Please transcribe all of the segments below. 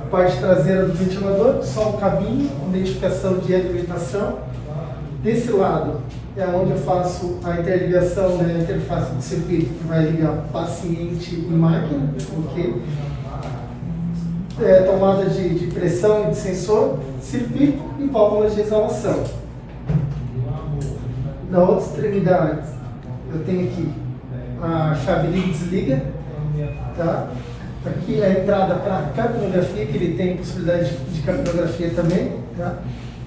parte traseira do ventilador, só o cabinho, identificação de alimentação. Desse lado é onde eu faço a interligação, né, a interface do circuito que vai ligar paciente e máquina, ok? Tomada de pressão e de sensor, circuito e válvulas de exalação. Na outra extremidade, eu tenho aqui a chave liga e desliga, tá? Aqui a entrada para a capnografia, que ele tem possibilidade de capnografia também, tá?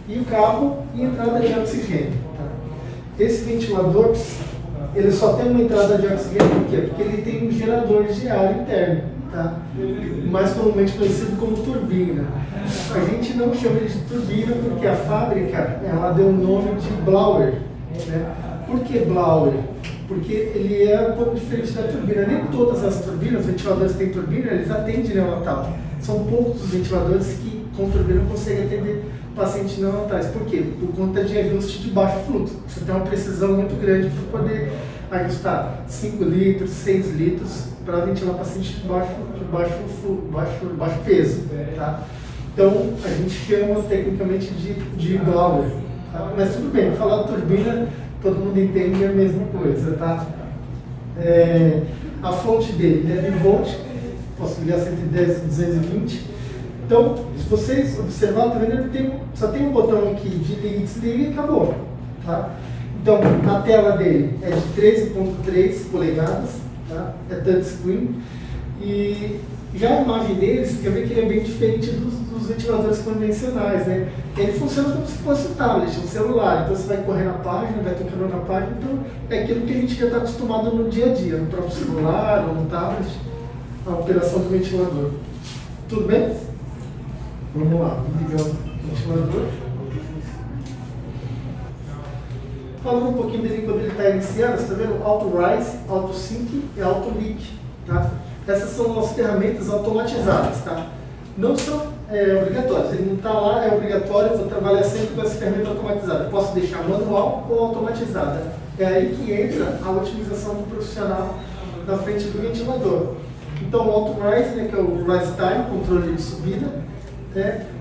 E o cabo e entrada de oxigênio. Tá? Esse ventilador, ele só tem uma entrada de oxigênio, por quê? Porque ele tem um gerador de ar interno, tá? Mais comumente conhecido como turbina. A gente não chama ele de turbina porque a fábrica, ela deu o nome de blower, né? Por que blower? Porque ele é um pouco diferente da turbina. Nem todas as turbinas, os ventiladores que têm turbina, eles atendem neonatal. São poucos os ventiladores que com turbina conseguem atender pacientes neonatais. Por quê? Por conta de ajuste de baixo fluxo. Você tem uma precisão muito grande para poder ajustar 5 litros, 6 litros para ventilar pacientes de baixo peso. Tá? Então, a gente chama tecnicamente de blower. Tá? Mas tudo bem, falar turbina, todo mundo entende a mesma coisa. Tá? A fonte dele é de volt, posso ligar 110 e 220. Então, se vocês observarem, tá vendo, só tem um botão aqui de liga e desliga e acabou. Tá? Então, a tela dele é de 13,3 polegadas, tá? É touchscreen. E já a imagem dele, você quer ver que ele é bem diferente dos ventiladores convencionais, né? Ele funciona como se fosse um tablet, um celular. Então, você vai correr na página, vai tocando na página. Então, é aquilo que a gente já está acostumado no dia a dia, no próprio celular ou no tablet, a operação do ventilador. Tudo bem? Vamos lá, vamos ligar o ventilador. Falando um pouquinho dele quando ele está iniciando, você está vendo? Auto Rise, Auto Sync e Auto Leak. Tá? Essas são as ferramentas automatizadas. Tá? Não são obrigatórias, ele não está lá, é obrigatório, eu vou trabalhar sempre com essa ferramenta automatizada. Eu posso deixar manual ou automatizada. É aí que entra a otimização do profissional na frente do ventilador. Então o Auto Rise, né, que é o Rise Time, controle de subida.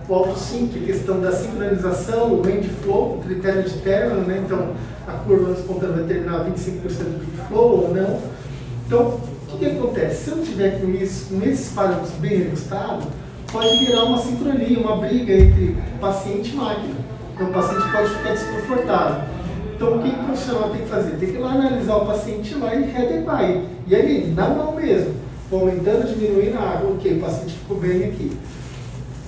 O Auto Sync, questão da sincronização, o range flow, o critério de término, né? Então a curva espontânea vai terminar 25% de flow ou não. Então, o que acontece? Se eu tiver com isso, com esses parâmetros bem ajustados, pode virar uma sincronia, uma briga entre paciente e máquina. Então o paciente pode ficar desconfortável. Então o que o profissional tem que fazer? Tem que ir lá analisar o paciente lá e readequar ele. E ali, na mão mesmo, aumentando, diminuindo a água, ok, o paciente ficou bem aqui.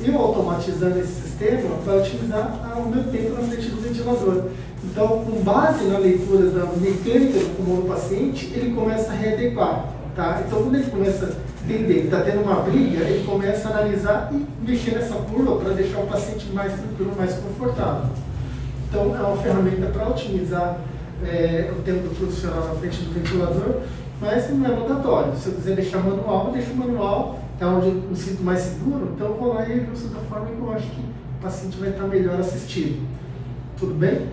Eu automatizando esse sistema vai otimizar o meu tempo na frente do ventilador. Então, com base na leitura da mecânica do pulmão do paciente, ele começa a readequar. Tá? Então, quando ele começa a entender que está tendo uma briga, ele começa a analisar e mexer nessa curva para deixar o paciente mais tranquilo, mais confortável. Então, é uma ferramenta para otimizar o tempo do profissional na frente do ventilador, mas não é mandatório. Se eu quiser deixar manual, eu deixo manual. É onde eu me sinto mais seguro, então eu vou lá e ajusto da forma que eu acho que o paciente vai estar melhor assistido. Tudo bem?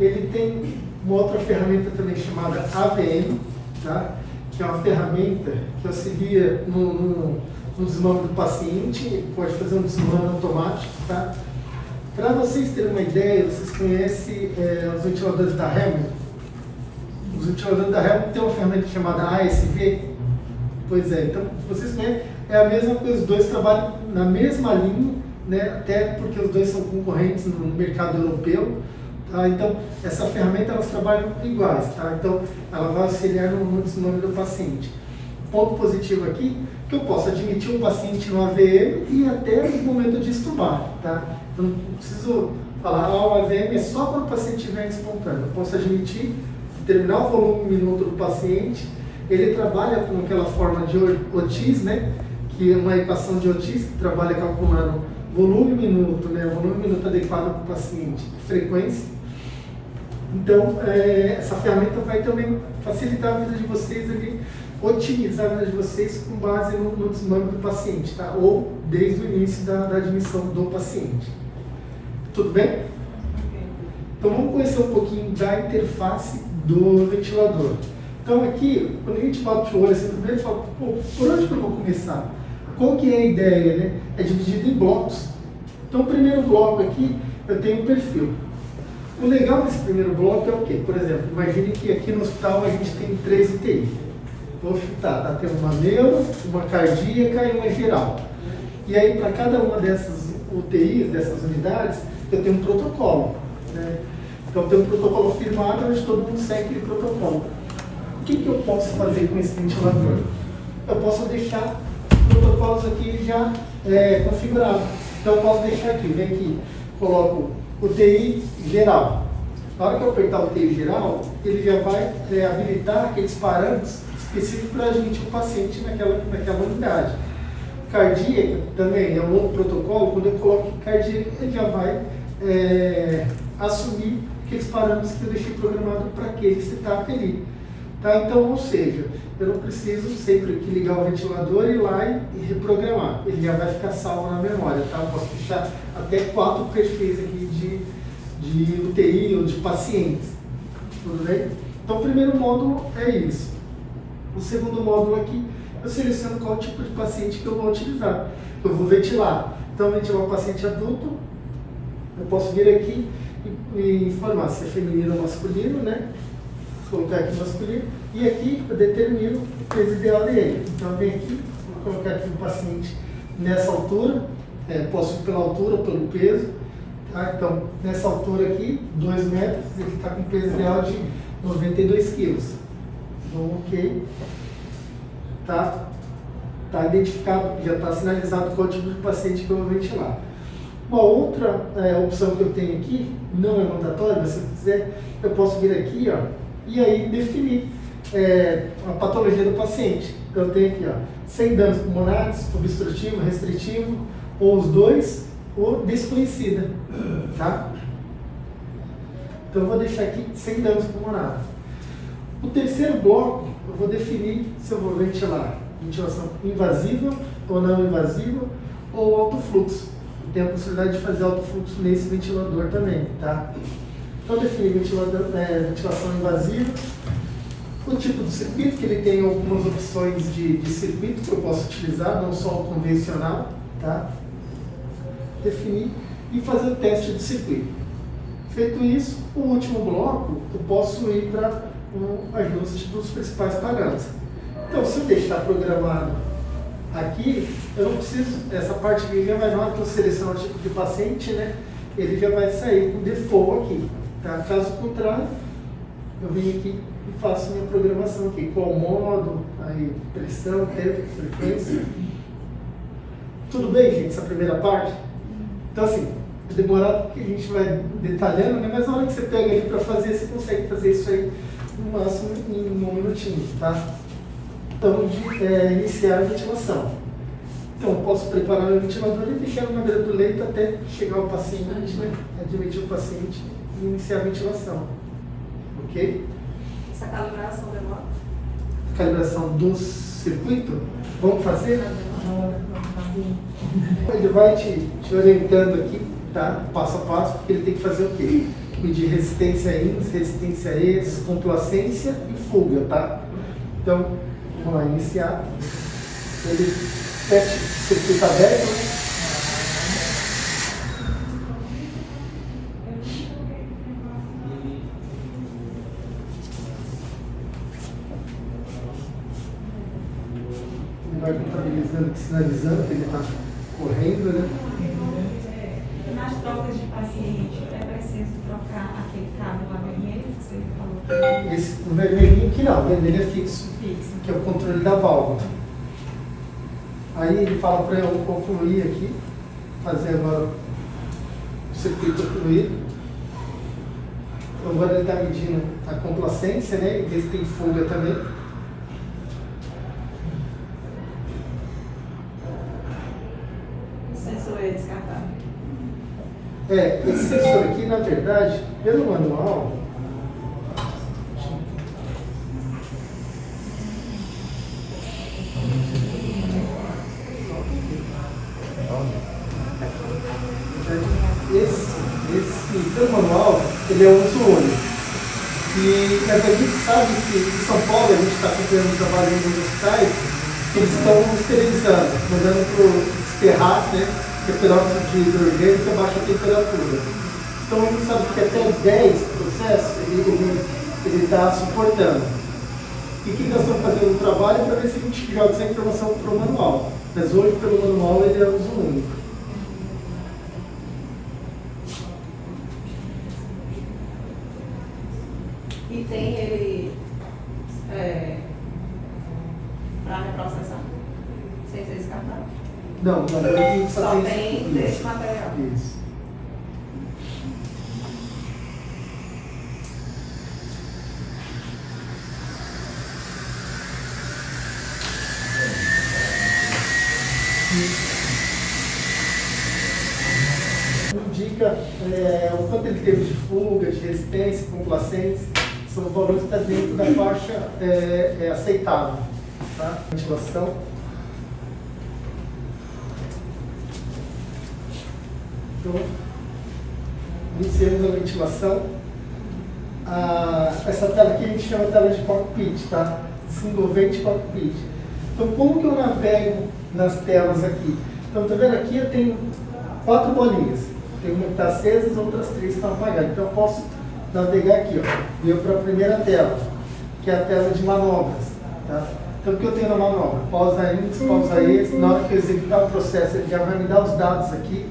Ele tem uma outra ferramenta também chamada AVM, tá? Que é uma ferramenta que auxilia no desmame do paciente, pode fazer um desmame automático. Tá? Para vocês terem uma ideia, vocês conhecem os ventiladores da Hamilton? Os ventiladores da Hamilton têm uma ferramenta chamada ASV. Pois é, então vocês conhecem, é a mesma coisa, os dois trabalham na mesma linha, né, até porque os dois são concorrentes no mercado europeu, tá? Então essa ferramenta elas trabalham iguais, tá? Então ela vai auxiliar no desmame do paciente. Ponto positivo aqui, que eu posso admitir um paciente no AVM e até no momento de estubar, tá? Eu não preciso falar, o AVM é só quando o paciente estiver espontâneo. Eu posso admitir, determinar o volume minuto do paciente. Ele trabalha com aquela forma de Otis, né? Que é uma equação de Otis que trabalha calculando volume minuto, né? Volume minuto adequado para o paciente, frequência. Então, essa ferramenta vai também facilitar a vida de vocês ali, otimizar a vida de vocês com base no desmame do paciente, tá? Ou desde o início da admissão do paciente. Tudo bem? Então, vamos conhecer um pouquinho da interface do ventilador. Então aqui, quando a gente bate o olho assim, primeiro a gente fala, pô, por onde que eu vou começar? Qual que é a ideia, né? É dividido em blocos. Então, o primeiro bloco aqui, eu tenho um perfil. O legal desse primeiro bloco é o quê? Por exemplo, imagine que aqui no hospital a gente tem 3 UTIs. Vou chutar, tá? Tem uma neuro, uma cardíaca e uma geral. E aí, para cada uma dessas UTIs, dessas unidades, eu tenho um protocolo, né? Então, tem um protocolo firmado onde todo mundo segue aquele protocolo. O que eu posso fazer com esse ventilador? Eu posso deixar protocolos aqui já configurados. Então, eu posso deixar aqui, vem aqui, coloco UTI geral. Na hora que eu apertar o UTI geral, ele já vai habilitar aqueles parâmetros específicos para admitir o paciente naquela unidade. Cardíaca também é um outro protocolo. Quando eu coloco cardíaca, ele já vai assumir aqueles parâmetros que eu deixei programado para aquele setup ali. Tá? Então, ou seja, eu não preciso sempre que ligar o ventilador, ir lá e reprogramar. Ele já vai ficar salvo na memória. Tá? Eu posso deixar até 4 perfis aqui de UTI ou de pacientes. Tudo bem? Então, o primeiro módulo é isso. O segundo módulo aqui, eu seleciono qual tipo de paciente que eu vou utilizar. Eu vou ventilar. Então, ventilar o paciente adulto, eu posso vir aqui e informar se é feminino ou masculino, né? Vou colocar aqui masculino. E aqui eu determino o peso ideal dele. Então, eu venho aqui, vou colocar aqui o paciente nessa altura. Posso ir pela altura ou pelo peso. Tá? Então, nessa altura aqui, 2 metros, ele está com peso ideal de 92 quilos. Então, ok. Tá identificado, já está sinalizado qual tipo de paciente que eu vou ventilar. Uma outra opção que eu tenho aqui, não é mandatória, mas se eu quiser, eu posso vir aqui, ó, e aí definir a patologia do paciente. Então, eu tenho aqui, ó, sem danos pulmonares, obstrutivo, restritivo, ou os dois, ou desconhecida. Tá? Então, eu vou deixar aqui sem danos pulmonares. O terceiro bloco, eu vou definir se eu vou ventilar ventilação invasiva ou não invasiva ou alto fluxo. Tem a possibilidade de fazer alto fluxo nesse ventilador também, tá? Então, definir ventilação invasiva, o tipo de circuito, que ele tem algumas opções de circuito que eu posso utilizar, não só o convencional, tá? Definir e fazer o teste de circuito. Feito isso, o último bloco, eu posso ir para um ajuste dos principais parâmetros. Então, se eu deixar programado aqui, eu não preciso, essa parte aqui já vai, na hora que eu selecionar o tipo de paciente, né, ele já vai sair com default aqui. Tá? Caso contrário, eu venho aqui e faço minha programação aqui, qual modo, aí, pressão, tempo, frequência. Tudo bem, gente, essa primeira parte? Então, assim, é demorado porque a gente vai detalhando, né, mas na hora que você pega ali para fazer, você consegue fazer isso aí no máximo em 1 minutinho, tá? Então, iniciar a ventilação. Então, eu posso preparar o ventilador e deixar na beira do leito até chegar o paciente, né? Admitir o paciente e iniciar a ventilação. Ok? Essa calibração demora? Calibração do circuito? Vamos fazer? Ele vai te orientando aqui, tá? Passo a passo, porque ele tem que fazer o quê? Medir resistência ins, resistência ex, complacência e fuga, tá? Então, vamos lá, iniciar. Ele teste circuito aberto, né? Ele vai contabilizando, sinalizando que ele está correndo, né? Nas trocas de paciente, é preciso trocar aquele cabo lá vermelho que você falou? O vermelhinho aqui não, o vermelho é fixo, Fixo. que é o controle da válvula. Aí ele fala para eu concluir aqui, fazer agora o circuito fluido. Então, agora ele está medindo a complacência, né? E ver se tem fuga também. O sensor é descartável. Esse sensor aqui, na verdade, pelo manual, pelo manual, ele é um uso único. E a gente sabe que em São Paulo a gente está fazendo trabalho em hospitais eles estão esterilizando, mandando para o esterrar, né? Que é peróxido de hidrogênio que é baixa temperatura. Então a gente sabe que até 10 processos ele está suportando. E o que nós estamos fazendo no trabalho para ver se a gente joga essa informação para o manual. Mas hoje, pelo manual, ele é uso único. E tem ele para reprocessar, sem ser descartado? Não, ele só tem desse material. Isso. Indica o quanto ele teve de fuga, de resistência, complacência, são os valores que estão dentro da faixa aceitável. Tá? Ventilação. Então, iniciamos a ventilação. Essa tela aqui a gente chama de tela de cockpit, tá? Single vent cockpit. Então, como que eu navego nas telas aqui? Então, tá vendo aqui? Eu tenho 4 bolinhas. Tem uma que está acesa, as outras 3 estão apagadas. Então, eu posso navegar aqui, ó. Veio para a primeira tela, que é a tela de manobras. Tá? Então, o que eu tenho na manobra? Pausa índice, pausa esse. Na hora que eu executar o processo, ele já vai me dar os dados aqui.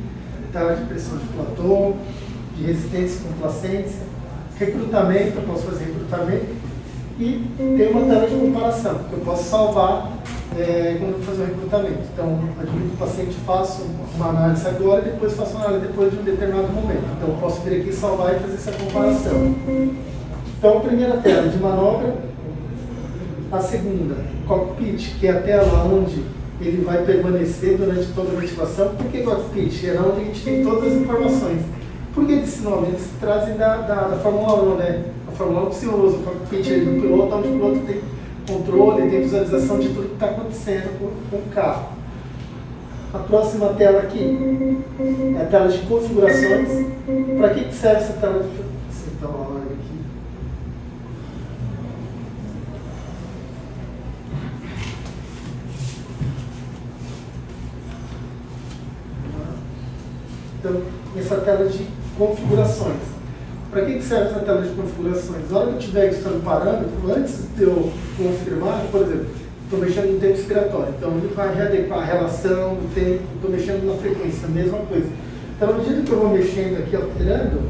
Tela de pressão de platô, de resistência e complacência. Recrutamento, eu posso fazer recrutamento. E tem uma tela de comparação, que eu posso salvar quando eu vou fazer o recrutamento. Então, admito que o paciente faça uma análise agora e depois faço uma análise depois de um determinado momento. Então, eu posso vir aqui salvar e fazer essa comparação. Então, a primeira tela de manobra, a segunda, cockpit, que é a tela onde ele vai permanecer durante toda a ventilação. Por que cockpit? É onde a gente tem todas as informações. Por que desse nome? Eles trazem da Fórmula 1, né? A Fórmula 1 que se usa, o cockpit do piloto, onde o piloto tem controle, tem visualização de tudo que está acontecendo com o carro. A próxima tela aqui é a tela de configurações. Para que serve essa tela de configurações? Então, olha aqui. Então, essa tela de configurações. Para que serve essa tela de configurações? Na hora que eu estiver registrando parâmetro, antes de eu confirmar, por exemplo, estou mexendo no tempo expiratório, então ele vai readequar a relação do tempo, estou mexendo na frequência, a mesma coisa. Então, à medida que eu vou mexendo aqui, alterando,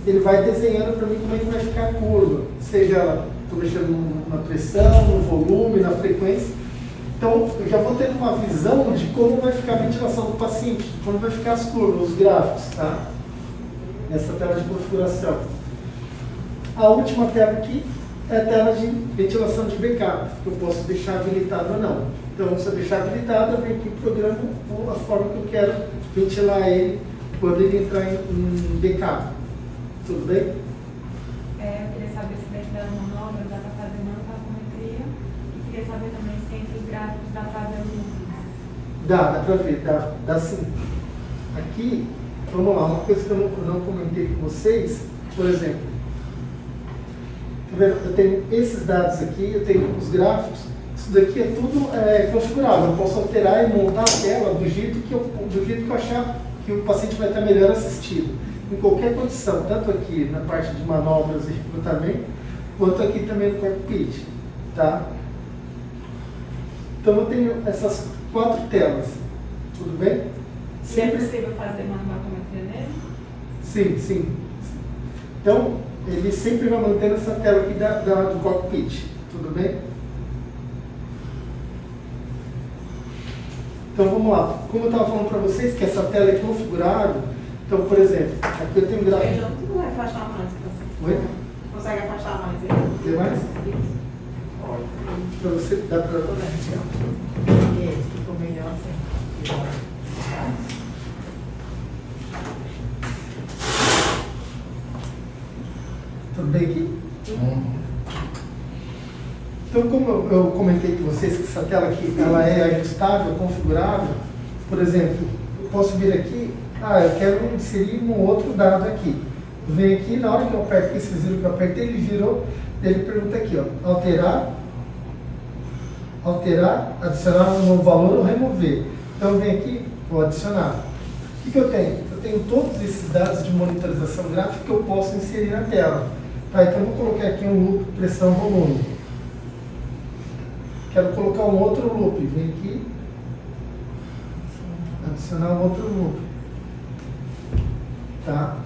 ele vai desenhando para mim como é que vai ficar a curva, seja estou mexendo na pressão, no volume, na frequência. Então, eu já vou ter uma visão de como vai ficar a ventilação do paciente, de como vai ficar as curvas, os gráficos, tá? Nessa tela de configuração. A última tela aqui é a tela de ventilação de backup, que eu posso deixar habilitado ou não. Então, se eu deixar habilitado, eu venho aqui e programo a forma que eu quero ventilar ele quando ele entrar em backup. Tudo bem? Eu queria saber se dentro da manobra dá para fazer manotacometria e queria saber também se entre os gráficos dá para ver os números. Dá para ver, dá sim. Aqui, vamos lá, uma coisa que eu não comentei com vocês, por exemplo, tá vendo? Eu tenho esses dados aqui, eu tenho os gráficos, isso daqui é tudo configurável, eu posso alterar e montar a tela do jeito que eu achar que o paciente vai estar melhor assistido, em qualquer condição, tanto aqui na parte de manobras e recrutamento, quanto aqui também no cockpit, tá? Então eu tenho essas 4 telas, tudo bem? Sempre é possível fazer manotacometria nele? Sim, sim. Então, ele sempre vai mantendo essa tela aqui do cockpit, tudo bem? Então, vamos lá. Como eu estava falando para vocês que essa tela é configurável, então, por exemplo, aqui eu tenho um gráfico. Tu vai afastar mais, Oi? Consegue afastar mais ele? Tem mais? Isso. Para você, dá para... Ficou melhor assim. Tudo bem aqui? Então, como eu comentei com vocês que essa tela aqui ela é ajustável, configurável, por exemplo, eu posso vir aqui, eu quero inserir um outro dado aqui. Vem aqui, na hora que eu aperto aqui, vocês viram que eu apertei, ele girou, ele pergunta aqui, ó, alterar alterar, adicionar um novo valor ou remover. Então eu venho aqui, vou adicionar. O que eu tenho? Eu tenho todos esses dados de monitorização gráfica que eu posso inserir na tela. Tá, então eu vou colocar aqui um loop pressão volume. Quero colocar um outro loop. Vem aqui, adicionar um outro loop. Tá?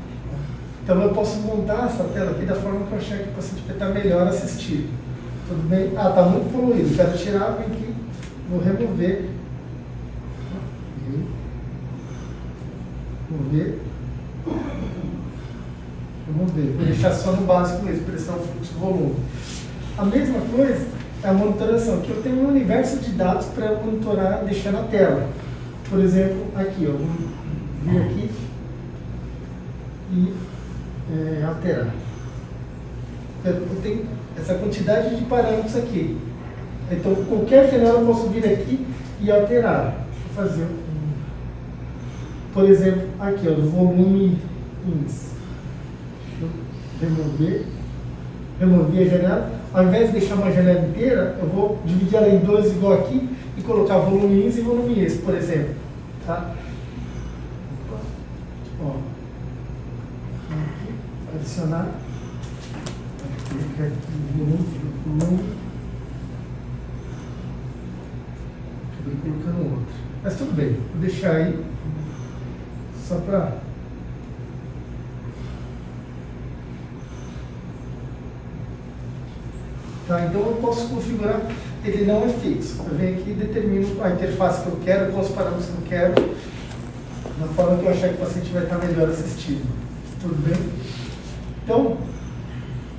Então eu posso montar essa tela aqui da forma que eu achar que o paciente vai estar melhor assistido. Tudo bem? Ah, está muito poluído. Quero tirar, vem aqui, vou remover. Remover. Vou deixar só no básico mesmo, pressão, fluxo, volume. A mesma coisa é a monitoração, que eu tenho um universo de dados para monitorar, deixar na tela. Por exemplo, aqui, ó, vou vir aqui e alterar. Eu tenho essa quantidade de parâmetros aqui. Então, qualquer janela eu posso vir aqui e alterar. Vou fazer, por exemplo, aqui, ó, do volume índice. Remover a janela. Ao invés de deixar uma janela inteira, eu vou dividir ela em dois igual aqui e colocar volume índice e volume esse, por exemplo. Tá? Ó. Aqui, adicionar. Aqui, volume. Acabei colocando outro. Mas tudo bem, vou deixar aí só para. Tá, então eu posso configurar, ele não é fixo. Eu venho aqui e determino a interface que eu quero, com os parâmetros que eu quero, da forma que eu achar que o paciente vai estar melhor assistido. Tudo bem? Então,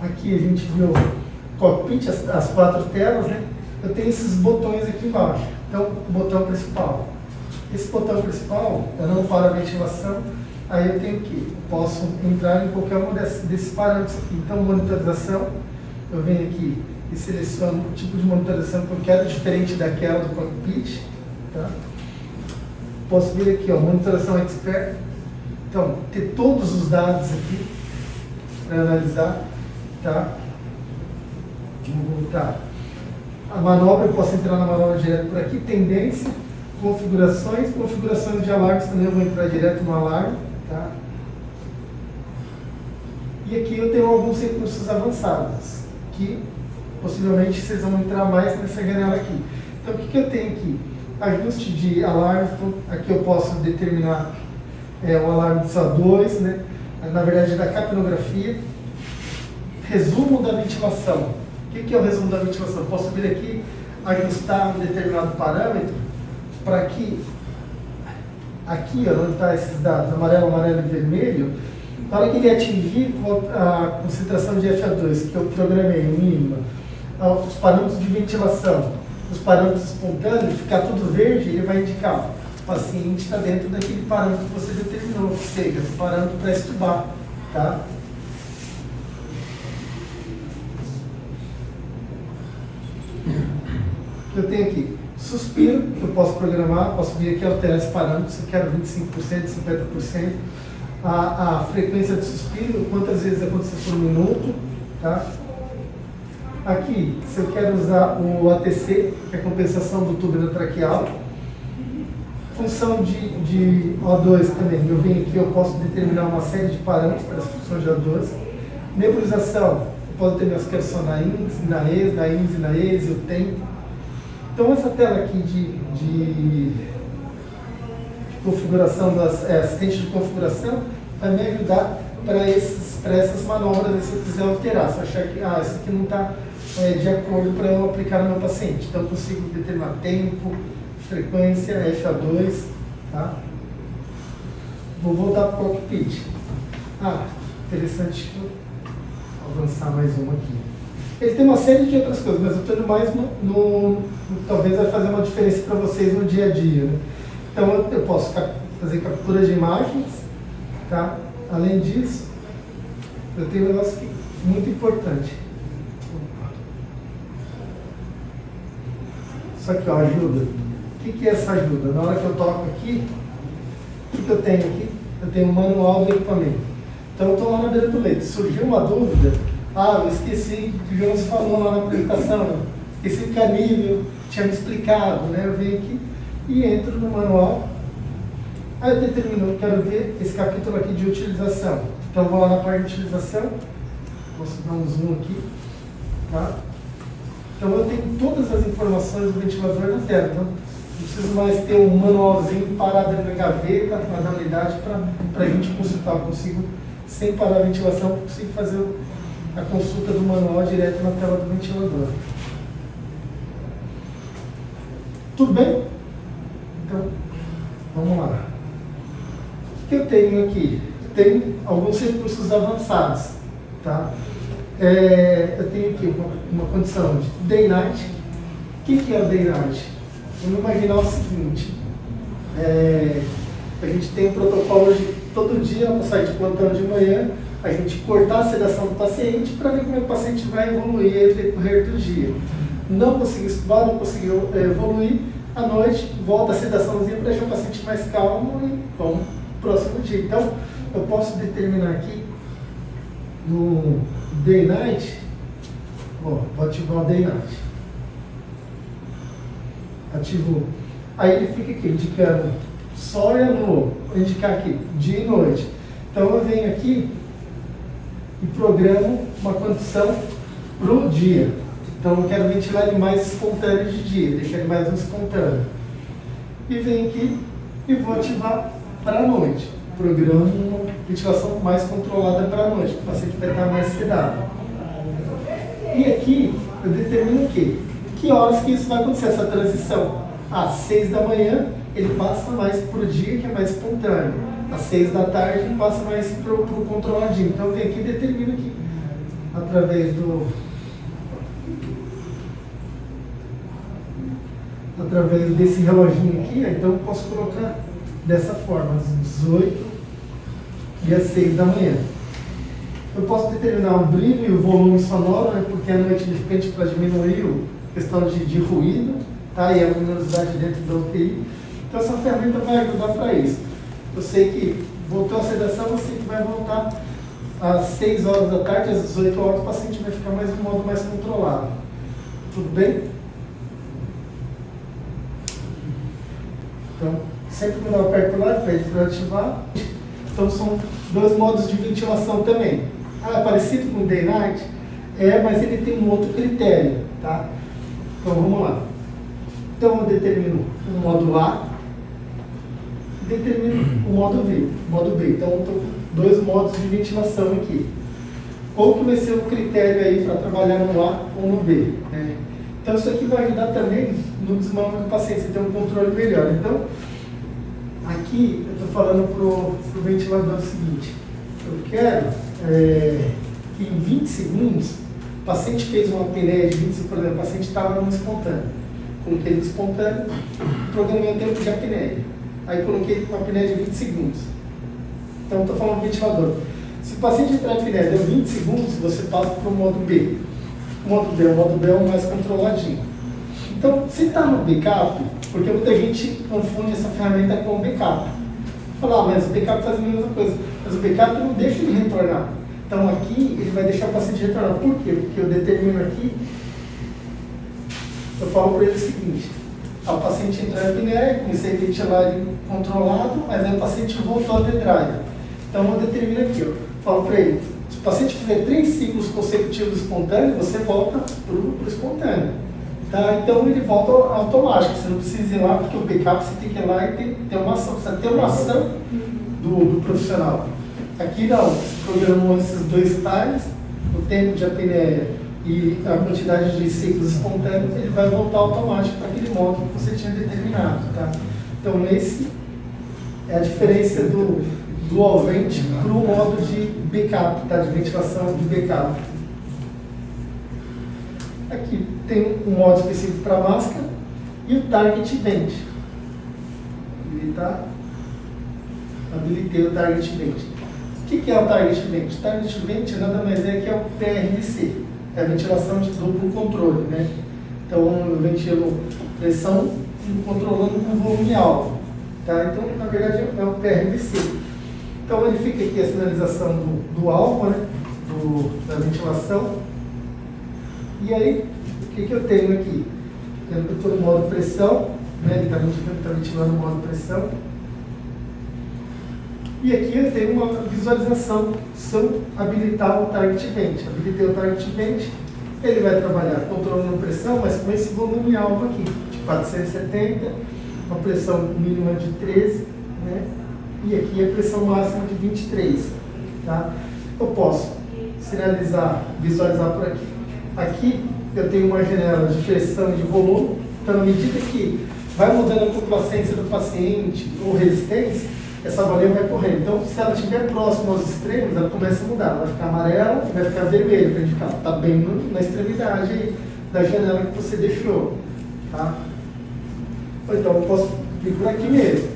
aqui a gente viu o cockpit, as 4 telas, né? Eu tenho esses botões aqui embaixo. Então, o botão principal. Esse botão principal, eu não paro a ventilação, aí eu tenho que, posso entrar em qualquer um desses parâmetros aqui. Então, monitorização, eu venho aqui e seleciono o tipo de monitorização que eu quero, diferente daquela do cockpit. Tá? Posso vir aqui, ó, monitoração expert. Então, ter todos os dados aqui para analisar. Tá? Vou voltar. A manobra, eu posso entrar na manobra direto por aqui. Tendência, configurações de alarmes também eu vou entrar direto no alarme. Tá? E aqui eu tenho alguns recursos avançados, que possivelmente vocês vão entrar mais nessa janela aqui. Então, o que eu tenho aqui? Ajuste de alarme, aqui eu posso determinar o alarme de CO2, né? Na verdade, da capnografia. Resumo da ventilação. O que é o resumo da ventilação? Eu posso vir aqui, ajustar um determinado parâmetro para que, aqui, ó, onde está esses dados, amarelo, amarelo e vermelho, na hora que ele atingir a concentração de FA2 que eu programei, mínima, os parâmetros de ventilação, os parâmetros espontâneos, ficar tudo verde, ele vai indicar o paciente está dentro daquele parâmetro que você determinou, ou seja, o parâmetro para estubar. Tá? Eu tenho aqui suspiro, que eu posso programar, posso vir aqui alterar esse parâmetro, se eu quero 25%, 50%. A frequência de suspiro, quantas vezes acontece por minuto, tá? Aqui, se eu quero usar o ATC, que é a compensação do túbulo traqueal, função de O2 também, eu venho aqui, eu posso determinar uma série de parâmetros para as funções de O2. Nebulização, eu posso determinar se quero só na índice, na índice, na ESE, o tempo. Então essa tela aqui de configuração das assistentes de configuração vai me ajudar para essas manobras, se eu quiser alterar, se eu achar que isso aqui não está de acordo para eu aplicar no meu paciente. Então eu consigo determinar tempo, frequência, FA2. Tá? Vou voltar para o cockpit. Interessante avançar mais uma aqui. Ele tem uma série de outras coisas, mas eu estou indo mais talvez vai fazer uma diferença para vocês no dia a dia. Né? Então eu posso fazer captura de imagens, tá? Além disso, eu tenho um negócio aqui muito importante. Isso aqui, ó, ajuda. O que é essa ajuda? Na hora que eu toco aqui, o que eu tenho aqui? Eu tenho um manual do equipamento. Então eu estou lá na beira do leito. Surgiu uma dúvida, eu esqueci, o Jonas falou lá na apresentação, esqueci o canível, tinha me explicado, né? Eu venho aqui e entro no manual. Aí eu determino, quero ver esse capítulo aqui de utilização. Então vou lá na parte de utilização, posso dar um zoom aqui, tá? Então eu tenho todas as informações do ventilador na tela. Então não preciso mais ter um manualzinho parado na gaveta, na unidade, para a gente consultar. Eu consigo, sem parar a ventilação, consigo fazer a consulta do manual direto na tela do ventilador. Tudo bem? Então, vamos lá. O que eu tenho aqui? Eu tenho alguns recursos avançados, tá? Eu tenho aqui uma condição de day-night. O que é o day-night? Vamos imaginar o seguinte, a gente tem um protocolo de todo dia, para sair de plantão de manhã, a gente cortar a sedação do paciente para ver como o paciente vai evoluir no decorrer do dia. Não conseguiu estudar, não conseguiu evoluir, à noite volta a sedaçãozinha para deixar o paciente mais calmo e vamos pro próximo dia. Então, eu posso determinar aqui no day-night, vou ativar o day-night. Ativou. Aí ele fica aqui indicando sol e lua, vou indicar aqui dia e noite. Então eu venho aqui e programo uma condição para o dia. Então eu quero ventilar ele mais espontâneo de dia, deixar ele mais espontâneo. E venho aqui e vou ativar para a noite. Programo uma ventilação mais controlada para a noite, para o paciente vai estar mais sedado. E aqui eu determino o quê? Que horas que isso vai acontecer, essa transição? Às 6 da manhã ele passa mais para o dia, que é mais espontâneo. Às 6 da tarde ele passa mais para o controladinho. Então eu venho aqui e determino aqui, através desse reloginho aqui, então eu posso colocar dessa forma, às 18 e às 6 da manhã. Eu posso determinar o brilho e o volume sonoro, né, porque à noite de repente para diminuir a questão de ruído, tá? E a luminosidade dentro da UTI. Então essa ferramenta vai ajudar para isso. Eu sei que voltou a sedação, eu sei que vai voltar às 6 horas da tarde, às 18 horas, o paciente vai ficar mais um modo mais controlado. Tudo bem? Então, sempre quando eu aperto lá, pede para ativar. Então são dois modos de ventilação também. É parecido com o day-night? Mas ele tem um outro critério, tá? Então vamos lá. Então eu determino o modo A, determino o modo B. Então eu estou com dois modos de ventilação aqui. Qual que vai ser o critério aí para trabalhar no A ou no B? Né? Então isso aqui vai ajudar também no desmame do paciente, você ter um controle melhor. Então, aqui eu estou falando para o ventilador o seguinte, eu quero que em 20 segundos, o paciente fez uma apneia de 20 segundos, por exemplo, o paciente estava no espontâneo. Coloquei no espontâneo, programei o tempo de apneia. Aí coloquei uma apneia de 20 segundos. Então estou falando do ventilador. Se o paciente entrar em apneia deu 20 segundos, você passa para o modo B. O modo B é o mais controladinho. Então, se está no backup, porque muita gente confunde essa ferramenta com o backup. Fala, mas o backup faz a mesma coisa. Mas o backup não deixa ele retornar. Então aqui ele vai deixar o paciente retornar. Por quê? Porque eu determino aqui, eu falo para ele o seguinte, o paciente entrou em apneia, comecei a ventilar ele controlado, mas aí o paciente voltou a ter drive. Então eu determino aqui, eu falo para ele, se o paciente fizer 3 ciclos consecutivos espontâneos, você volta para o espontâneo. Tá? Então ele volta automático, você não precisa ir lá, porque o backup você tem que ir lá e ter uma ação, precisa ter uma ação do profissional. Aqui não, você programou esses dois times, o tempo de apneia e a quantidade de ciclos espontâneos, ele vai voltar automático para aquele modo que você tinha determinado. Tá? Então esse é a diferença do dual vent para o modo de backup, tá? De ventilação de backup. Aqui tem um modo específico para máscara e o target vent. Habilitei o target vent. O que é o target vent? O target vent nada mais é que é o PRVC, é a ventilação de duplo controle, né? Então eu ventilo pressão controlando com volume alvo, tá? Então na verdade é o PRVC. Então ele fica aqui a sinalização do alvo, né? Da ventilação. E aí, o que eu tenho aqui? Eu estou no modo pressão, né? Ele está ventilando o modo pressão. E aqui eu tenho uma visualização se eu habilitar o Target Vent. Habilitei o Target Vent, ele vai trabalhar controlando a pressão, mas com esse volume alvo aqui, de 470, uma pressão mínima de 13, né? E aqui a pressão máxima de 23. Tá? Eu posso sinalizar, visualizar por aqui. Aqui eu tenho uma janela de pressão e de volume, então à medida que vai mudando a complacência do paciente ou resistência, essa bolinha vai correndo. Então, se ela estiver próxima aos extremos, ela começa a mudar. Ela vai ficar amarela e vai ficar vermelha, para indicar. Está bem na extremidade aí da janela que você deixou. Tá? Ou então, eu posso vir por aqui mesmo.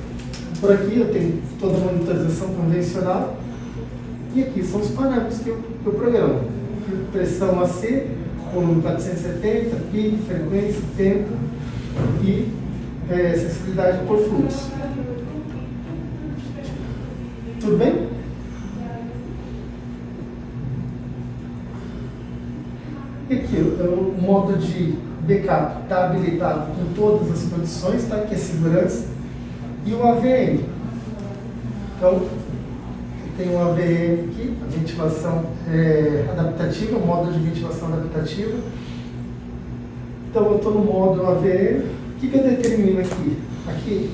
Por aqui eu tenho toda a monitorização convencional. E aqui são os parâmetros que eu programo. Pressão AC, volume 470, pico, frequência, tempo e sensibilidade por fluxo. Tudo bem? E aqui o modo de backup está habilitado com todas as condições, tá? Que é segurança. E o AVM. Então, tem o AVM aqui, a ventilação adaptativa, o modo de ventilação adaptativa. Então, eu estou no modo AVM. O que eu determino aqui? Aqui,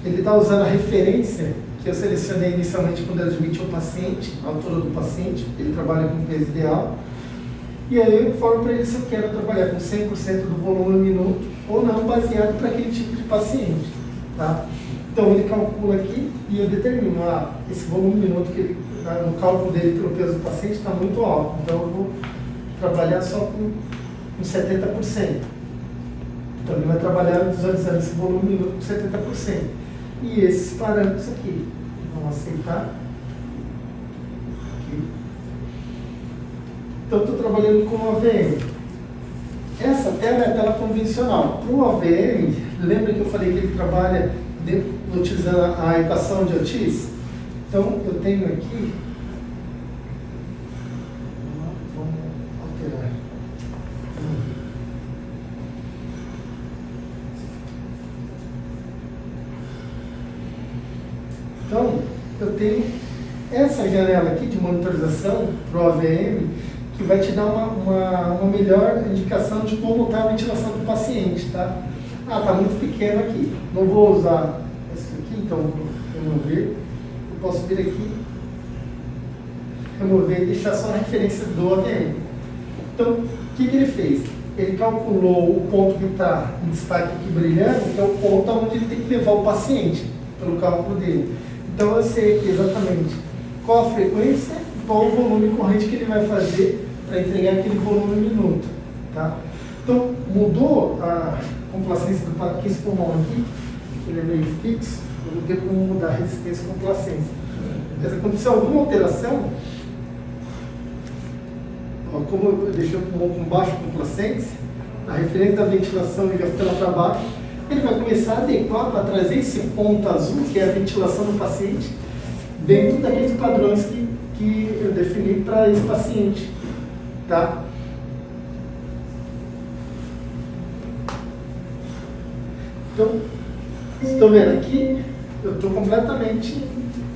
ele está usando a referência que eu selecionei inicialmente quando eu admiti o paciente, a altura do paciente, ele trabalha com peso ideal. E aí eu informo para ele se eu quero trabalhar com 100% do volume minuto ou não, baseado para aquele tipo de paciente. Tá? Então ele calcula aqui e eu determino, esse volume minuto que ele, no cálculo dele pelo peso do paciente está muito alto, então eu vou trabalhar só com 70%. Então ele vai trabalhar visualizando esse volume minuto com 70%. E esses parâmetros aqui, vamos aceitar. Aqui. Então, estou trabalhando com o AVM. Essa tela é a tela convencional. Para o AVM, lembra que eu falei que ele trabalha utilizando a equação de Otis? Então, eu tenho aqui. Vamos alterar. Então, eu tenho essa janela aqui de monitorização para o AVM, que vai te dar uma melhor indicação de como está a ventilação do paciente, tá? Está muito pequeno aqui. Não vou usar isso aqui, então vou remover. Eu posso vir aqui, remover e deixar só a referência do AVM. Então, o que ele fez? Ele calculou o ponto que está em destaque aqui brilhando, que é o ponto onde ele tem que levar o paciente, pelo cálculo dele. Então eu sei exatamente qual a frequência e qual o volume corrente que ele vai fazer para entregar aquele volume minuto. Tá? Então mudou a complacência do paciente, esse pulmão aqui, ele é meio fixo, eu não tenho como mudar a resistência e complacência. Mas aconteceu alguma alteração, como eu deixei o pulmão com baixa complacência, a referência da ventilação já foi lá para baixo, ele vai começar a adequar para trazer esse ponto azul, que é a ventilação do paciente, dentro daqueles padrões que eu defini para esse paciente. Tá? Então, estão vendo aqui, eu estou completamente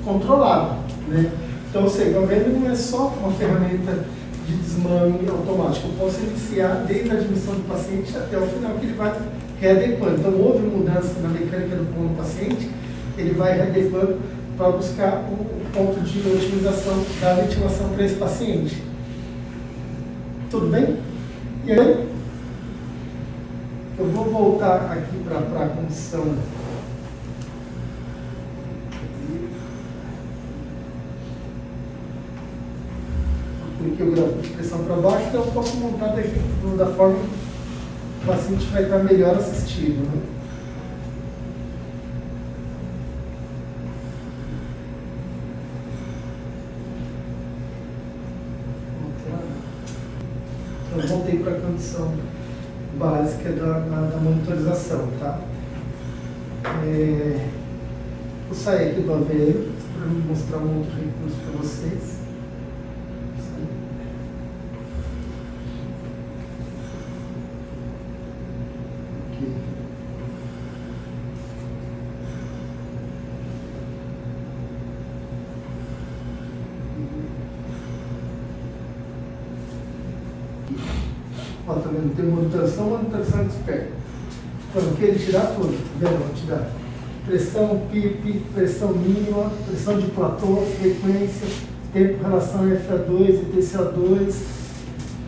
controlado. Né? Então, você está vendo, não é só uma ferramenta de desmame automático. Eu posso iniciar desde a admissão do paciente até o final, que ele vai readequando. Então, houve mudança na mecânica do pulmão do paciente, ele vai readequando para buscar o ponto de otimização da ventilação para esse paciente. Tudo bem? E aí, eu vou voltar aqui para a condição. Porque o gráfico de pressão para baixo, então eu posso montar da forma que o paciente vai estar melhor assistido. Né? Eu voltei para a condição básica da monitorização. Tá? Vou sair aqui do AVM para mostrar um outro recurso para vocês. Aqui. Ó, tá vendo? Tem manutenção expert. Então, aqui ele tirar tudo, tá vendo? Vou tirar pressão PIP, pressão mínima, pressão de platô, frequência, tempo, relação FA2 e TCO2,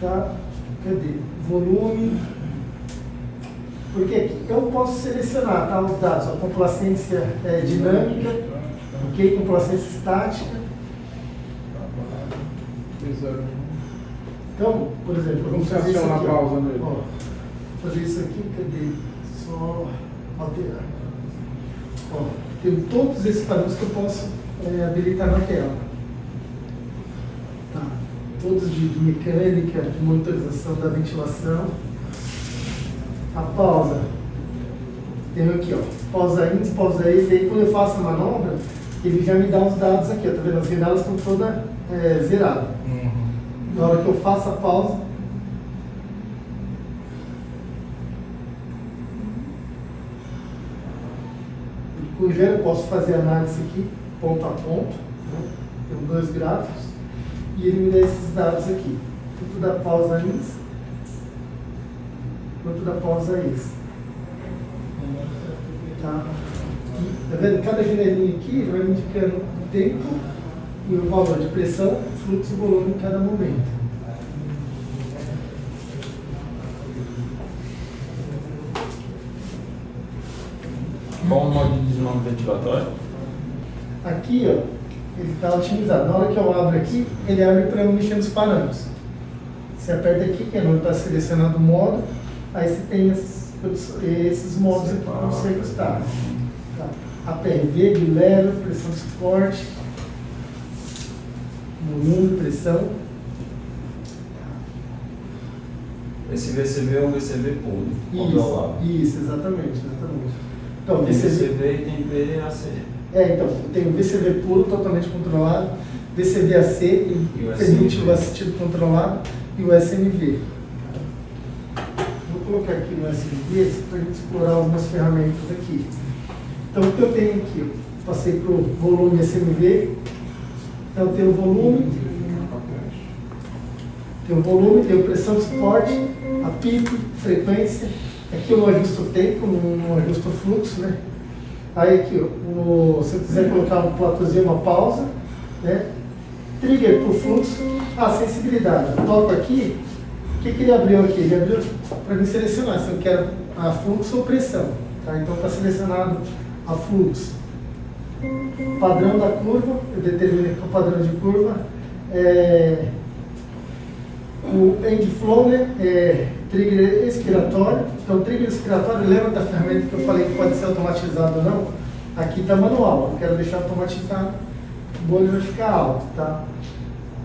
tá? Cadê? Volume. Porque aqui eu posso selecionar, tá, os dados, a complacência dinâmica, ok? Complacência estática. Então, por exemplo, vamos fazer isso aqui. Pausa nele. Ó, fazer isso aqui, cadê? Só alterar. Ó, tem todos esses parâmetros que eu posso habilitar na tela. Tá. Todos de mecânica, de monitorização da ventilação. A pausa. Tem aqui, ó, pausa in, pausa ex, e aí quando eu faço a manobra, ele já me dá os dados aqui, ó, tá vendo? As janelas estão todas zeradas. Na hora que eu faço a pausa, eu posso fazer análise aqui, ponto a ponto, né? Tem 2 gráficos, e ele me dá esses dados aqui, tanto da pausa ins, quanto da pausa ex. Tá? E, tá vendo? Cada janelinha aqui vai me indicando o tempo e o valor de pressão, fluxo e volume em cada momento. Qual o modo de desmame ventilatório? Aqui, ó, ele está otimizado. Na hora que eu abro aqui, ele abre para eu mexer nos parâmetros. Você aperta aqui, que não está selecionado o modo, aí você tem esses modos aqui para você ajustar. Tá. APRV, de level, pressão de suporte, volume, pressão. Esse VCV é um VCV puro, controlado. Isso, exatamente. Então, Tem VCV e tem VAC. Então, tem o VCV puro, totalmente controlado, VCVAC, que permite o assistido controlado, e o SMV. Vou colocar aqui no SMV para a gente explorar algumas ferramentas aqui. Então, o que eu tenho aqui? Eu passei para o volume SMV. Então, tem o volume, tem a pressão de suporte, a PIP, frequência. Aqui eu não ajusto o tempo, não ajusto o fluxo, né? Aí aqui, se eu quiser colocar um platôzinho, uma pausa, né? Trigger para o fluxo, sensibilidade. Eu toco aqui, o que ele abriu aqui? Ele abriu para me selecionar se eu quero a fluxo ou pressão. Tá? Então está selecionado a fluxo. Padrão da curva, eu determino aqui o padrão de curva. O end flow, né? Trigger expiratório. Então, o trigger expiratório, lembra da ferramenta que eu falei que pode ser automatizado ou não? Aqui está manual, eu quero deixar automatizado, o bolho vai ficar alto, tá?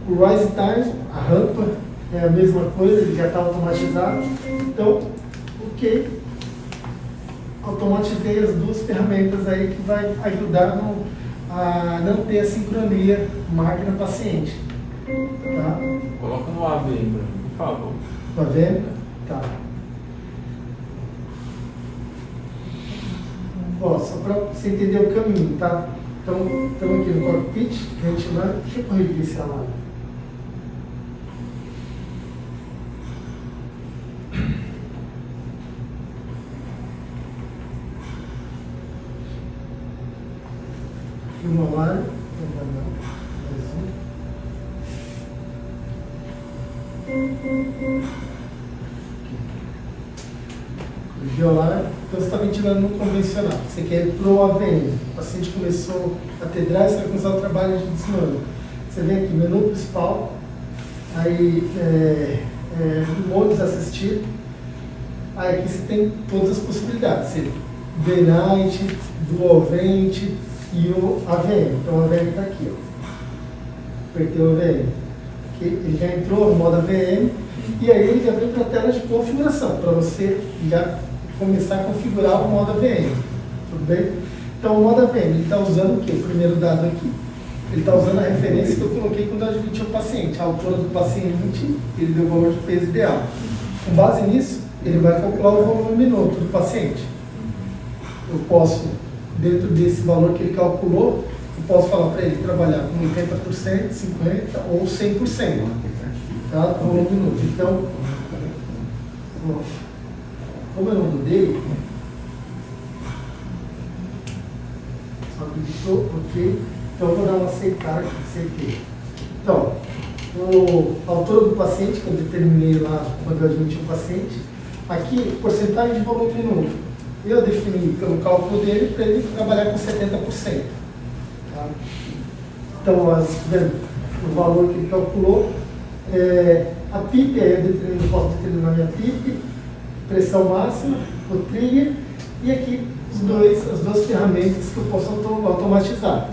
O rise time, a rampa, é a mesma coisa, ele já está automatizado. Então, ok, automatizei as 2 ferramentas aí que vai ajudar a não ter a sincronia máquina-paciente. Tá? Coloca no AB aí, por favor. Tá vendo? Tá. Ó, só para você entender o caminho, tá? Então, estamos aqui no cockpit, ventilando. Deixa eu corrigir esse alarme. Um alarme. Violar, então você está ventilando no convencional. Você quer ir para o AVM. O paciente começou a ter drive, você vai começar o trabalho de desmame. Você vem aqui, menu principal, aí modos assistido. Aí aqui você tem todas as possibilidades. V-Night, Dual Vent e o AVM. Então o AVM está aqui, ó. Apertei o AVM. Aqui, ele já entrou no modo AVM e aí ele já vem para a tela de configuração, para você já começar a configurar o modo AVM. Tudo bem? Então o modo AVM, ele está usando o quê? O primeiro dado aqui. Ele está usando a referência que eu coloquei quando eu admiti o paciente. A altura do paciente, ele deu o valor de peso ideal. Com base nisso, ele vai calcular o volume minuto do paciente. Eu posso, dentro desse valor que ele calculou, eu posso falar para ele trabalhar com 80%, 50% ou 100%. Tá? Volume minuto. Então, Bom, como é o nome dele? Só acreditou, ok. Então eu vou dar um aceitar aqui, aceitei. Então, a altura do paciente, que eu determinei lá quando eu admiti o paciente, aqui, porcentagem de volume minuto. Eu defini pelo cálculo dele para ele trabalhar com 70%. Tá? Então, o valor que ele calculou, a PIP, eu posso determinar minha PIP, pressão máxima, o trigger, e aqui as duas ferramentas que eu posso automatizar,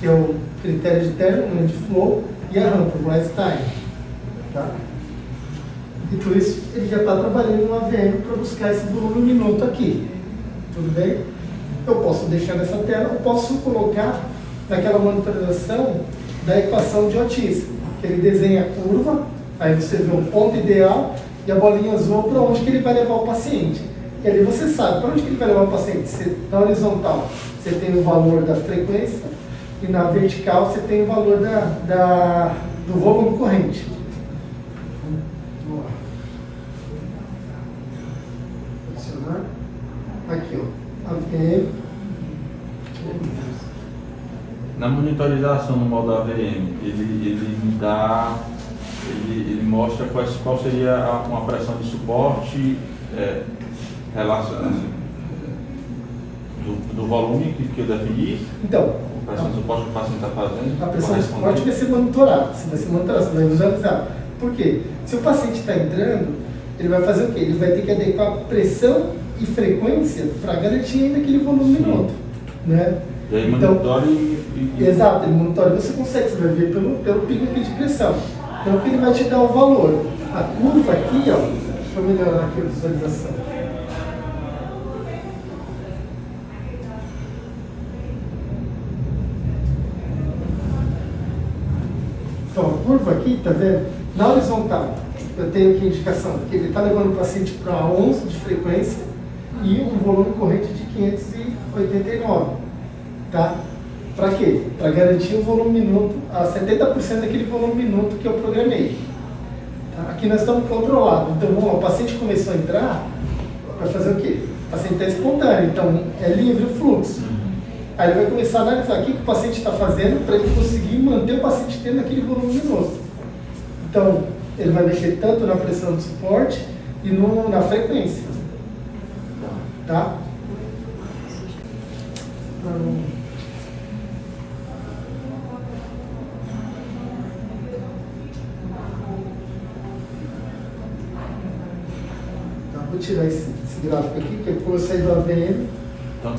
que é o critério de término, de flow, e a rampa, o rise time. Tá? E por isso ele já está trabalhando no AVM para buscar esse volume minuto aqui. Tudo bem? Eu posso deixar nessa tela, eu posso colocar naquela monitorização da equação de Otis, que ele desenha a curva, aí você vê o ponto ideal e a bolinha azul para onde que ele vai levar o paciente. E ali você sabe para onde que ele vai levar o paciente. Na horizontal você tem o valor da frequência e na vertical você tem o valor do volume corrente. Vamos lá. Adicionar. Aqui, ó. AVM. Na monitorização no modo AVM, ele me dá, ele mostra qual seria uma pressão de suporte relacionada do volume que eu defini. Então, a pressão de suporte que o paciente está fazendo. a pressão de suporte vai ser monitorada, você vai visualizar. Por quê? Se o paciente está entrando, ele vai fazer o quê? Ele vai ter que adequar pressão e frequência para garantir ainda aquele volume minuto. Né? E aí então, monitora Exato, ele monitora, você consegue, você vai ver pelo pico aqui de pressão. Então, que ele vai te dar o valor. A curva aqui, ó, deixa eu melhorar aqui a visualização. Então, a curva aqui, tá vendo? Na horizontal, eu tenho aqui a indicação que ele está levando o paciente para 11 de frequência e um volume corrente de 589. Tá? Para quê? Para garantir o volume minuto, a 70% daquele volume minuto que eu programei. Tá? Aqui nós estamos controlados. Então, vamos lá, o paciente começou a entrar, vai fazer o quê? O paciente está espontâneo, então é livre o fluxo. Aí ele vai começar a analisar o que o paciente está fazendo para ele conseguir manter o paciente tendo aquele volume minuto. Então, ele vai mexer tanto na pressão de suporte e na frequência. Tá? Vou tirar esse gráfico aqui, que é por eu sair do AVM. Então,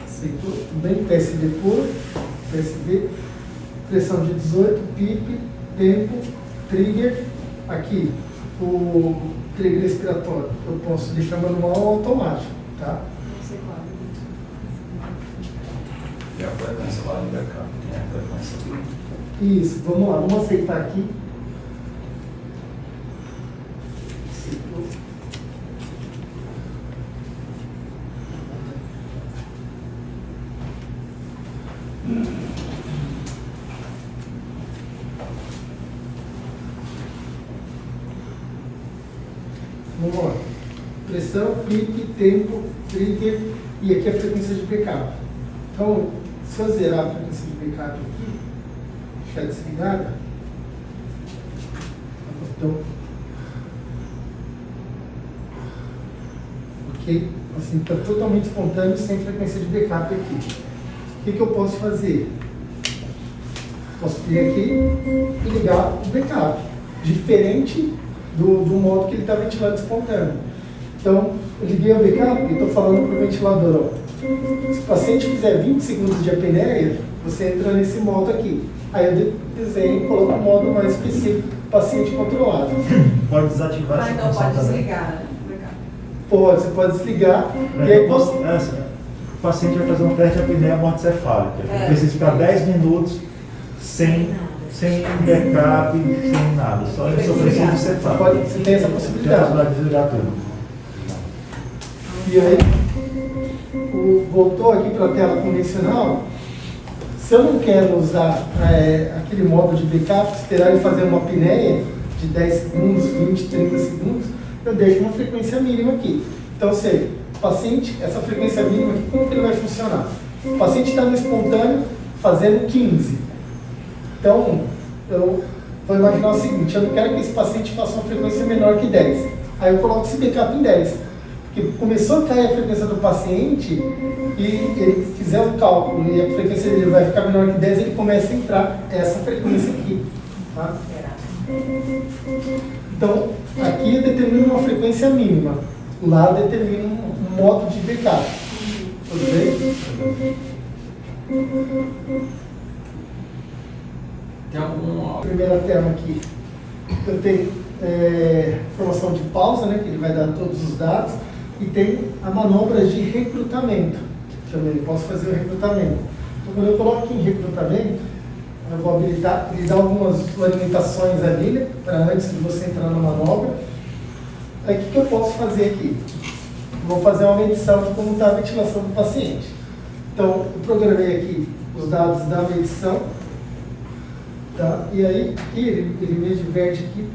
aceitou, tudo bem? PSV puro, PSV, pressão de 18, PIP, tempo, trigger. Aqui, o trigger respiratório, eu posso deixar manual ou automático, tá? E a frequência lá no backup, tem a frequência do... Isso, vamos lá, vamos aceitar aqui. Vamos lá. Pressão, pique, tempo, trigger e aqui a frequência de backup. Então, se eu zerar a frequência de backup aqui, deixar desligada, então, ok? Assim, está totalmente espontâneo, sem frequência de backup aqui. O que eu posso fazer? Posso vir aqui e ligar o backup, diferente do modo que ele está ventilando espontâneo. Então, eu liguei o backup e estou falando para o ventilador, ó, se o paciente fizer 20 segundos de apneia, você entra nesse modo aqui. Aí eu desenho e coloco um modo mais específico, paciente controlado. Pode desativar essa Então função pode também. desligar, né? Pode, você pode desligar. E aí O paciente vai fazer um teste de apneia morte-cefálica. É. Precisa ficar 10 minutos sem backup, sem nada. Só isso precisa de setar. você tem essa possibilidade. Vai desligar tudo. E aí, voltou aqui para a tela convencional. Se eu não quero usar aquele modo de backup, esperar ele fazer uma apneia, de 10 segundos, 20, 30 segundos, eu deixo uma frequência mínima aqui. Então, se o paciente, essa frequência mínima, como que ele vai funcionar? O paciente está no espontâneo fazendo 15. Então, eu vou imaginar o seguinte, eu não quero que esse paciente faça uma frequência menor que 10. Aí eu coloco esse backup em 10. Porque começou a cair a frequência do paciente e ele fizer o cálculo e a frequência dele vai ficar menor que 10, ele começa a entrar essa frequência aqui. Tá? Então, aqui eu determino uma frequência mínima. Lá eu determino um modo de backup. Tudo bem? Tem algum... Primeira tela aqui, eu tenho informação de pausa, né, que ele vai dar todos os dados, e tem a manobra de recrutamento. Também posso fazer o recrutamento. Então, quando eu coloco aqui em recrutamento, eu vou habilitar, ele dá algumas limitações ali, né, para antes de você entrar na manobra. Aí o que eu posso fazer aqui? Vou fazer uma medição de como está a ventilação do paciente. Então, eu programei aqui os dados da medição, tá? E aí aqui ele me diverte aqui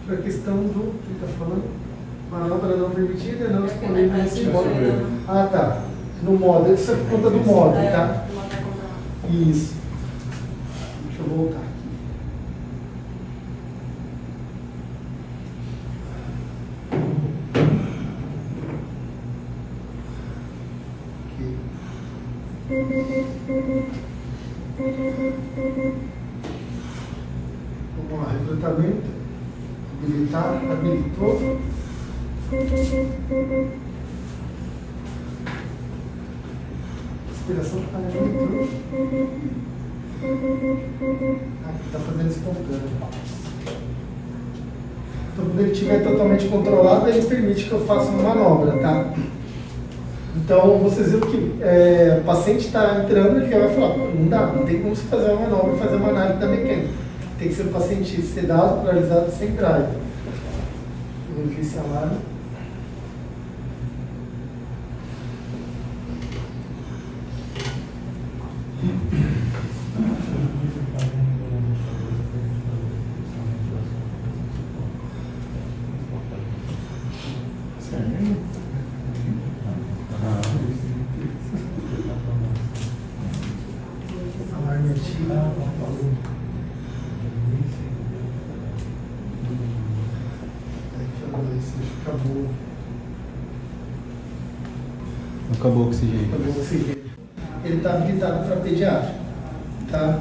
para a questão do que está falando, manobra não permitida, não disponível nesse modo. Ah, tá. No modo, isso é por conta do modo, tá? Isso. Deixa eu voltar aqui. Vamos lá, recrutamento, habilitar, habilitou. Inspiração está habilitou. Aqui está fazendo espontâneo. Então, quando ele estiver totalmente controlado, ele permite que eu faça uma manobra, tá? Então, vocês viram que o paciente está entrando e já vai falar, não dá, não tem como você fazer uma manobra e fazer uma análise da mecânica. Tem que ser um paciente sedado, paralisado, sem drive. Vou ver esse alarme. Alarme ativo. Acabou. Acabou o oxigênio. Acabou o oxigênio. Ele está habilitado para pediátrico. Tá?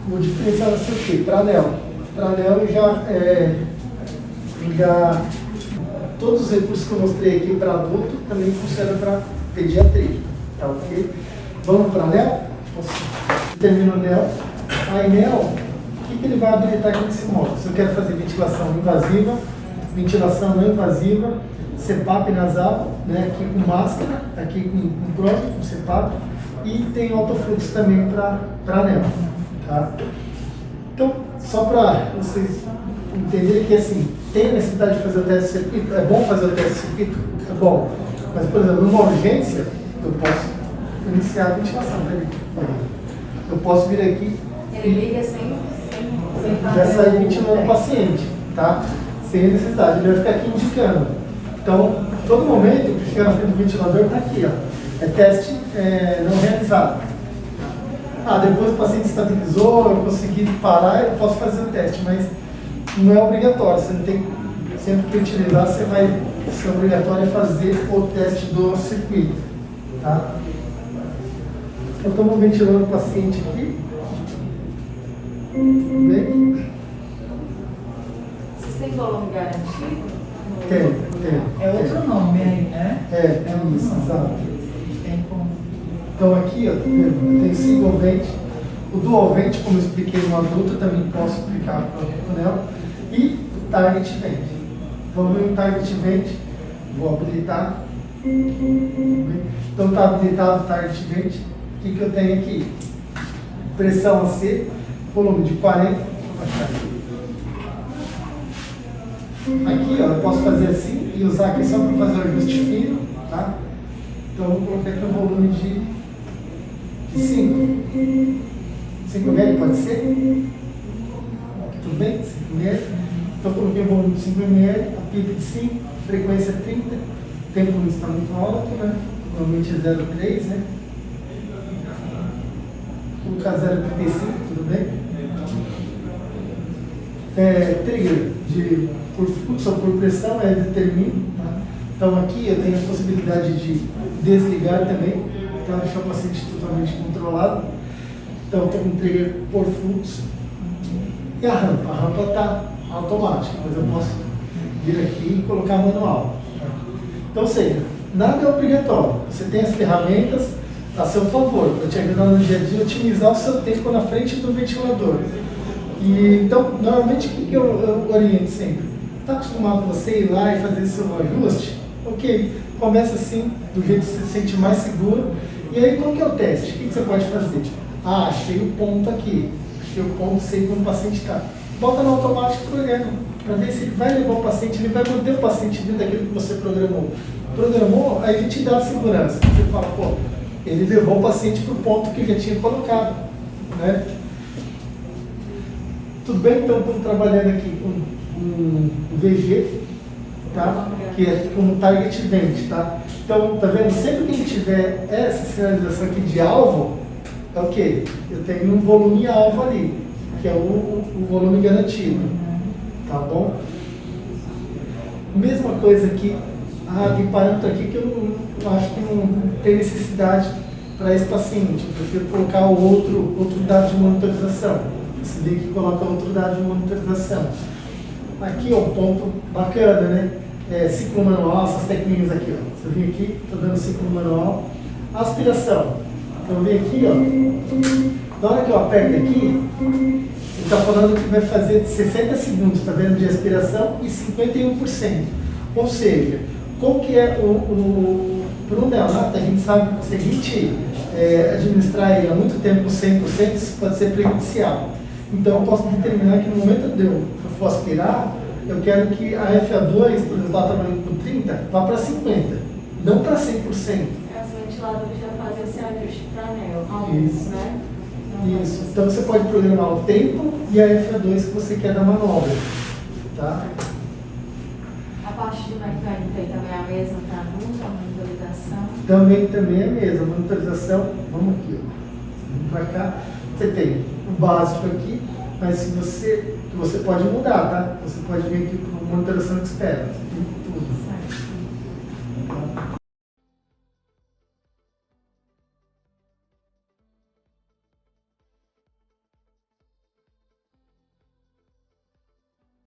Vou diferenciar assim o quê? Para anel. Para anel já todos os recursos que eu mostrei aqui para adulto também funcionam para pediatria. Tá ok? Vamos para anel? Termina o anel. A anel, o que ele vai habilitar aqui nesse modo? Se eu quero fazer ventilação invasiva, ventilação não invasiva, CPAP nasal, né, aqui com máscara, aqui com próprio, com CPAP, e tem autofluxo também para anel. Tá? Então, só para vocês entenderem que assim, tem necessidade de fazer o teste de circuito, é bom fazer o teste de circuito? É bom. Mas, por exemplo, numa urgência, eu posso iniciar a ventilação. Eu posso vir aqui Ele liga sem já sair ventilando o paciente, tá? Sem necessidade, ele vai ficar aqui indicando. Então, todo momento que chegar na frente do ventilador, está aqui, ó. É teste não realizado. Ah, depois o paciente estabilizou, eu consegui parar, eu posso fazer o teste, mas não é obrigatório. Você não tem sempre que utilizar, você vai ser obrigatório fazer o teste do circuito, tá? Então, estamos ventilando o paciente aqui. Tudo bem? Vocês têm volume garantido? Tem. É outro nome aí, né? É outro isso, nome. exato. Tem como. Então aqui, ó, tá vendo? Tem single vent, o dual vent, como eu expliquei no adulto, eu também posso explicar para o anel, e o target vent. Vamos ver o target vent, vou habilitar. Então está habilitado o target vent. O que eu tenho aqui? Pressão AC, volume de 40. Vou baixar aqui. Aqui, ó, eu posso fazer assim e usar aqui só para fazer o ajuste fino, tá? Então eu vou colocar aqui um volume de 5. 5 ml pode ser? Tudo bem? 5 ml. Então coloquei o volume de 5 ml, a PIB de 5, frequência 30, tempo não está muito alto, né? Normalmente é 0,3, né? Vou colocar 0,35, tudo bem? Trigger por fluxo ou por pressão é determino. Tá? Então aqui eu tenho a possibilidade de desligar também, para deixar o paciente totalmente controlado. Então estou com trigger por fluxo. E a rampa está automática, mas eu posso vir aqui e colocar manual. Tá? Então, ou seja, nada é obrigatório. Você tem as ferramentas a seu favor, para te ajudar no dia a dia a otimizar o seu tempo na frente do ventilador. E, então, normalmente, o que eu oriento sempre? Está acostumado você ir lá e fazer seu ajuste? Ok, começa assim, do jeito que você se sente mais seguro. E aí, qual que é o teste? O que você pode fazer? Tipo, achei o ponto aqui. Achei o ponto, sei como o paciente está. Bota no automático programa, para ver se ele vai levar o paciente, ele vai manter o paciente dentro daquilo que você programou. Programou, aí ele te dá a segurança. Você fala, pô, ele levou o paciente para o ponto que ele já tinha colocado, né? Tudo bem? Então, estamos trabalhando aqui com um VG, tá? Que é com target vent, tá? Então, tá vendo? Sempre que a gente tiver essa sinalização aqui de alvo, é o quê? Eu tenho um volume alvo ali, que é o volume garantido, tá bom? Mesma coisa aqui, tem parâmetro aqui que eu acho que não tem necessidade para esse paciente. Eu prefiro colocar outro dado de monitorização. Você vê que coloca outro dado de monitorização. Aqui é um ponto bacana, né? Ciclo manual, essas técnicas aqui, ó. Você vem aqui, estou dando ciclo manual. Aspiração. Então vem aqui, ó. Na hora que eu aperto aqui, ele está falando que vai fazer 60 segundos, está vendo, de aspiração e 51%. Ou seja, qual que é por um neonato, a gente sabe que se a gente administrar ele há muito tempo 100%, isso pode ser prejudicial. Então, eu posso determinar que no momento que eu for aspirar, eu quero que a FA2, por exemplo, ela trabalhando com 30, vá para 50, não para 100%. Os ventiladores já fazem esse ajuste para anel, Isso. né? Isso. Então, você pode programar o tempo e a FA2 que você quer da manobra. Tá? A parte do mecânico aí também é a mesma para anúncio, a monitorização? Também é a mesma. Monitorização, vamos aqui, ó. Vamos para cá. Você tem o básico aqui, mas se você pode mudar, tá? Você pode vir aqui para monitoração expert.